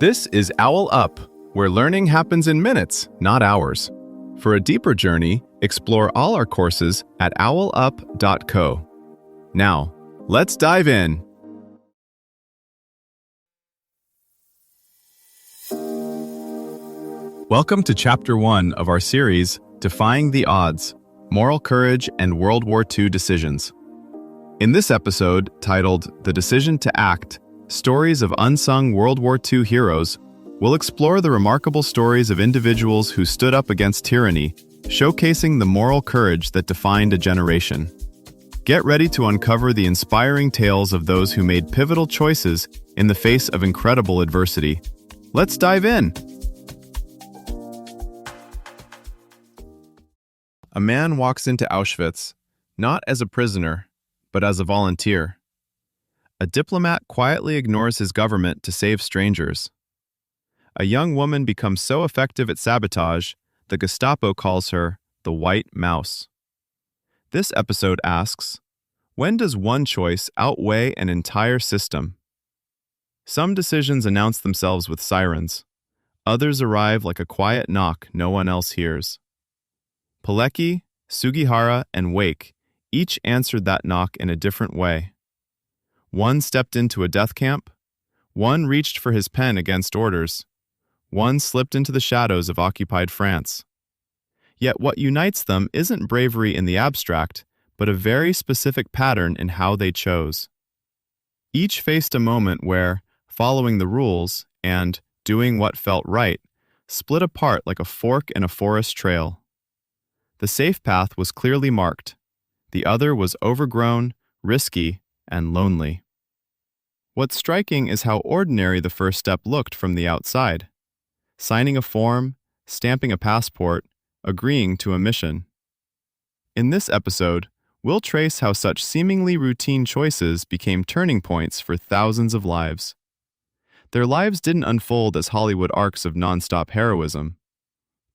This is OwlUp, where learning happens in minutes, not hours. For a deeper journey, explore all our courses at owlup.co. Now, let's dive in. Welcome to Chapter 1 of our series, Defying the Odds, Moral Courage and World War II Decisions. In this episode, titled The Decision to Act, Stories of Unsung World War II Heroes, we'll explore the remarkable stories of individuals who stood up against tyranny, showcasing the moral courage that defined a generation. Get ready to uncover the inspiring tales of those who made pivotal choices in the face of incredible adversity. Let's dive in! A man walks into Auschwitz, not as a prisoner, but as a volunteer. A diplomat quietly ignores his government to save strangers. A young woman becomes so effective at sabotage, the Gestapo calls her the White Mouse. This episode asks, when does one choice outweigh an entire system? Some decisions announce themselves with sirens. Others arrive like a quiet knock no one else hears. Pilecki, Sugihara, and Wake each answered that knock in a different way. One stepped into a death camp, one reached for his pen against orders, one slipped into the shadows of occupied France. Yet what unites them isn't bravery in the abstract, but a very specific pattern in how they chose. Each faced a moment where, following the rules and doing what felt right, split apart like a fork in a forest trail. The safe path was clearly marked. The other was overgrown, risky, and lonely. What's striking is how ordinary the first step looked from the outside. Signing a form, stamping a passport, agreeing to a mission. In this episode, we'll trace how such seemingly routine choices became turning points for thousands of lives. Their lives didn't unfold as Hollywood arcs of nonstop heroism.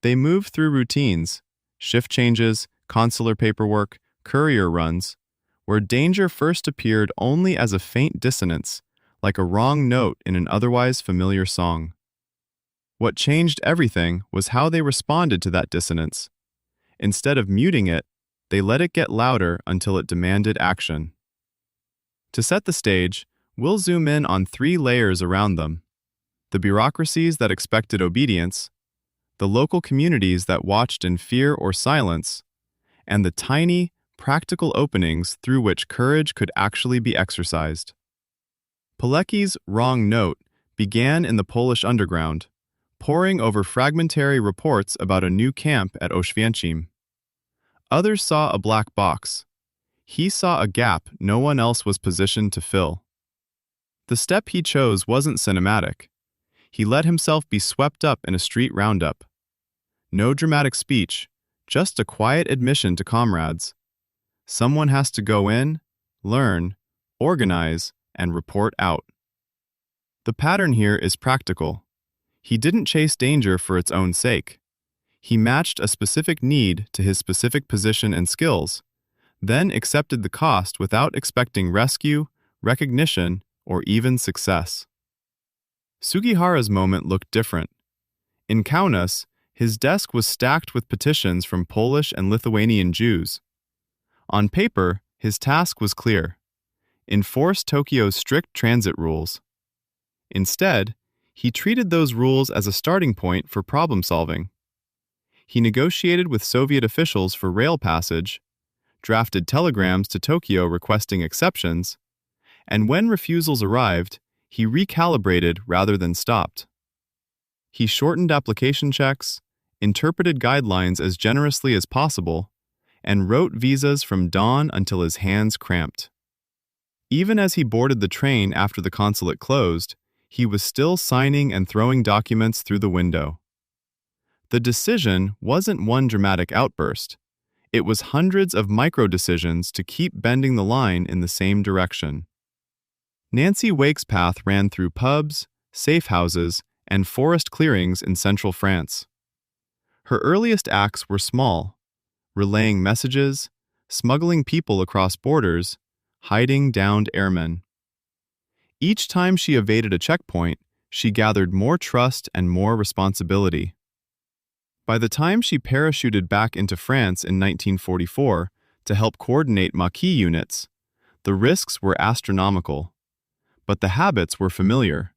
They moved through routines, shift changes, consular paperwork, courier runs, where danger first appeared only as a faint dissonance, like a wrong note in an otherwise familiar song. What changed everything was how they responded to that dissonance. Instead of muting it, they let it get louder until it demanded action. To set the stage, we'll zoom in on 3 layers around them: the bureaucracies that expected obedience, the local communities that watched in fear or silence, and the tiny, practical openings through which courage could actually be exercised. Pilecki's wrong note began in the Polish underground, poring over fragmentary reports about a new camp at Oświęcim. Others saw a black box. He saw a gap no one else was positioned to fill. The step he chose wasn't cinematic. He let himself be swept up in a street roundup. No dramatic speech, just a quiet admission to comrades. Someone has to go in, learn, organize, and report out. The pattern here is practical. He didn't chase danger for its own sake. He matched a specific need to his specific position and skills, then accepted the cost without expecting rescue, recognition, or even success. Sugihara's moment looked different. In Kaunas, his desk was stacked with petitions from Polish and Lithuanian Jews. On paper, his task was clear: enforce Tokyo's strict transit rules. Instead, he treated those rules as a starting point for problem solving. He negotiated with Soviet officials for rail passage, drafted telegrams to Tokyo requesting exceptions, and when refusals arrived, he recalibrated rather than stopped. He shortened application checks, interpreted guidelines as generously as possible, and wrote visas from dawn until his hands cramped. Even as he boarded the train after the consulate closed, he was still signing and throwing documents through the window. The decision wasn't one dramatic outburst. It was hundreds of micro-decisions to keep bending the line in the same direction. Nancy Wake's path ran through pubs, safe houses, and forest clearings in central France. Her earliest acts were small: relaying messages, smuggling people across borders, hiding downed airmen. Each time she evaded a checkpoint, she gathered more trust and more responsibility. By the time she parachuted back into France in 1944 to help coordinate Maquis units, the risks were astronomical. But the habits were familiar.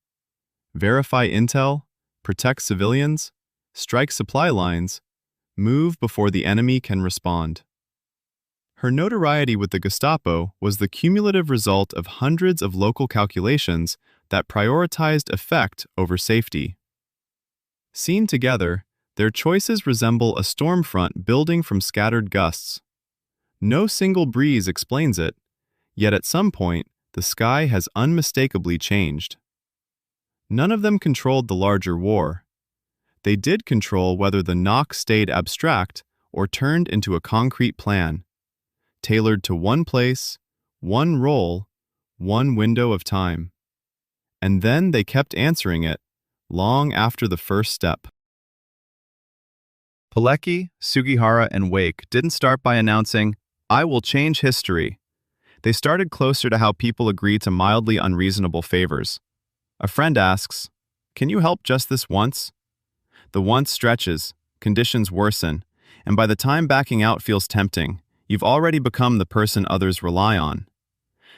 Verify intel, protect civilians, strike supply lines, move before the enemy can respond. Her notoriety with the Gestapo was the cumulative result of hundreds of local calculations that prioritized effect over safety. Seen together, their choices resemble a storm front building from scattered gusts. No single breeze explains it, yet at some point, the sky has unmistakably changed. None of them controlled the larger war. They did control whether the knock stayed abstract or turned into a concrete plan, tailored to one place, one role, one window of time. And then they kept answering it, long after the first step. Pilecki, Sugihara, and Wake didn't start by announcing, "I will change history." They started closer to how people agree to mildly unreasonable favors. A friend asks, "Can you help just this once?" The once stretches, conditions worsen, and by the time backing out feels tempting, you've already become the person others rely on.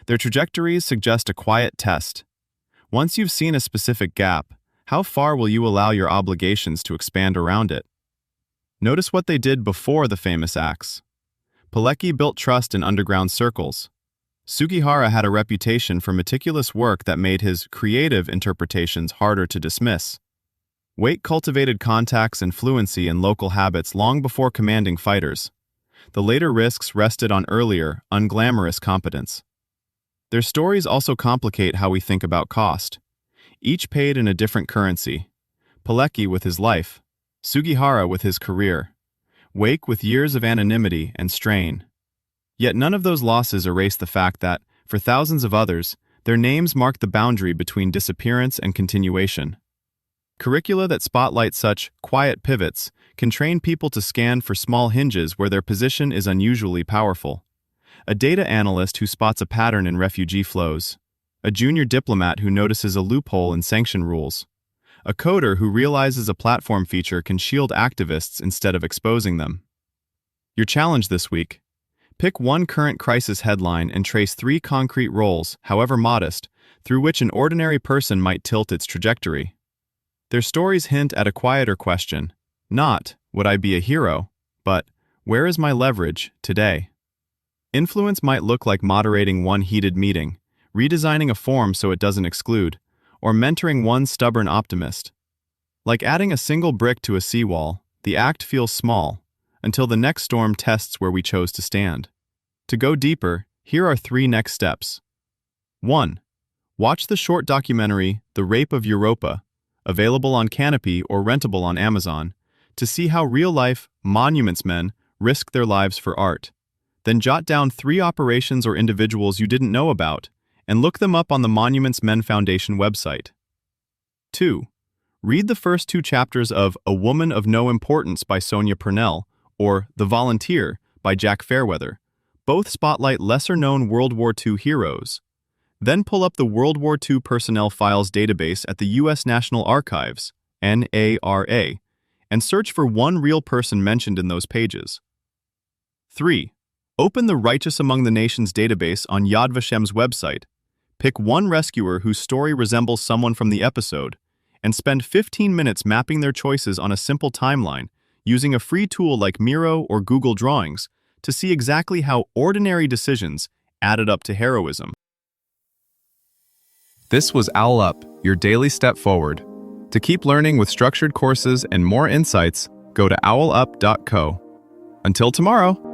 Their trajectories suggest a quiet test. Once you've seen a specific gap, how far will you allow your obligations to expand around it? Notice what they did before the famous acts. Pilecki built trust in underground circles. Sugihara had a reputation for meticulous work that made his creative interpretations harder to dismiss. Wake cultivated contacts and fluency in local habits long before commanding fighters. The later risks rested on earlier, unglamorous competence. Their stories also complicate how we think about cost. Each paid in a different currency. Pilecki with his life, Sugihara with his career, Wake with years of anonymity and strain. Yet none of those losses erase the fact that, for thousands of others, their names mark the boundary between disappearance and continuation. Curricula that spotlight such quiet pivots can train people to scan for small hinges where their position is unusually powerful. A data analyst who spots a pattern in refugee flows. A junior diplomat who notices a loophole in sanction rules. A coder who realizes a platform feature can shield activists instead of exposing them. Your challenge this week: pick one current crisis headline and trace 3 concrete roles, however modest, through which an ordinary person might tilt its trajectory. Their stories hint at a quieter question, not, would I be a hero, but, where is my leverage today? Influence might look like moderating one heated meeting, redesigning a form so it doesn't exclude, or mentoring one stubborn optimist. Like adding a single brick to a seawall, the act feels small, until the next storm tests where we chose to stand. To go deeper, here are 3 next steps. 1. Watch the short documentary, The Rape of Europa, available on Canopy or rentable on Amazon, to see how real-life monuments men risk their lives for art. Then jot down 3 operations or individuals you didn't know about, and look them up on the Monuments Men Foundation website. 2. Read the first 2 chapters of A Woman of No Importance by Sonia Purnell, or The Volunteer by Jack Fairweather. Both spotlight lesser-known World War II heroes. Then pull up the World War II Personnel Files database at the U.S. National Archives, NARA, and search for one real person mentioned in those pages. 3. Open the Righteous Among the Nations database on Yad Vashem's website. Pick one rescuer whose story resembles someone from the episode, and spend 15 minutes mapping their choices on a simple timeline, using a free tool like Miro or Google Drawings to see exactly how ordinary decisions added up to heroism. This was OwlUp, your daily step forward. To keep learning with structured courses and more insights, go to owlup.co. Until tomorrow.